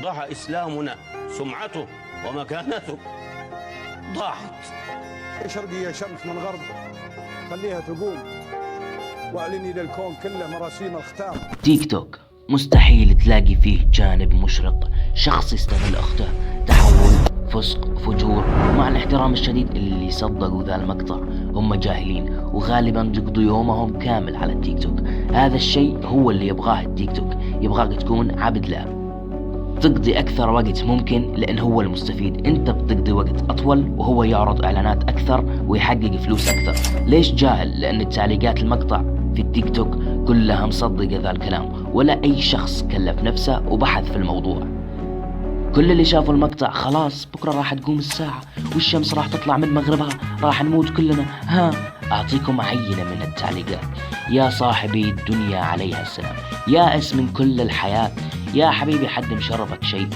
ضاع إسلامنا، سمعته ومكانته ضاعت. شرقية شمس من غرب، خليها تقوم واعلني للكون كله مراسيم الختام. تيك توك مستحيل تلاقي فيه جانب مشرق، شخص يستغل أخته، تحول، فسق، فجور. ومع الاحترام الشديد اللي صدقوا ذا المقطع هم جاهلين، وغالبا يقضوا يومهم كامل على التيك توك. هذا الشيء هو اللي يبغاه التيك توك، يبغاك تكون عبد له، تقضي أكثر وقت ممكن، لأن هو المستفيد. أنت بتقضي وقت أطول وهو يعرض إعلانات أكثر ويحقق فلوس أكثر. ليش جاهل؟ لأن التعليقات المقطع في التيك توك كلها مصدقة ذا الكلام، ولا أي شخص كلف نفسه وبحث في الموضوع. كل اللي شافوا المقطع خلاص بكرة راح تقوم الساعة والشمس راح تطلع من مغربها، راح نموت كلنا. أعطيكم عينة من التعليقات. يا صاحبي الدنيا عليها السلام، يائس من كل الحياة، يا حبيبي حد مشربك شيء،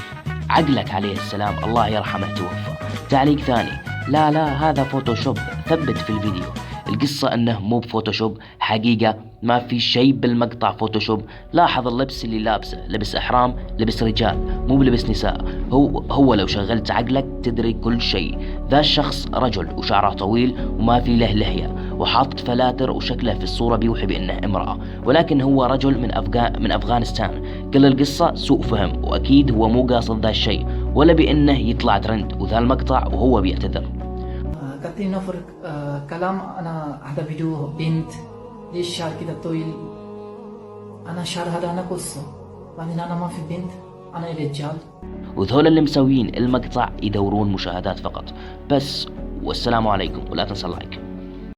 عقلك عليه السلام، الله يرحمه توفى. تعليق ثاني، لا هذا فوتوشوب، ثبت في الفيديو. القصة انه مو بفوتوشوب، حقيقة ما في شيء بالمقطع فوتوشوب. لاحظ اللبس اللي لابسه، لبس احرام، لبس رجال، مو بلبس نساء. هو لو شغلت عقلك تدري كل شيء. ذا الشخص رجل وشعره طويل وما في له لحية، وحاط فلاتر وشكله في الصورة بيوحي بانه امرأة، ولكن هو رجل من افغانستان. كل القصة سوء فهم، واكيد هو مو قاصد ذا الشيء ولا بانه يطلع ترند. وذا المقطع وهو بيعتذر. قالت لي نفر كلام. أنا هذا فيديو بنت، ليش شعر كده طويل؟ أنا شعر هذا أنا قصة، بعدين أنا ما في بنت، أنا رجال. وذول اللي مسوين المقطع يدورون مشاهدات فقط بس. والسلام عليكم، ولا تنسى اللايك.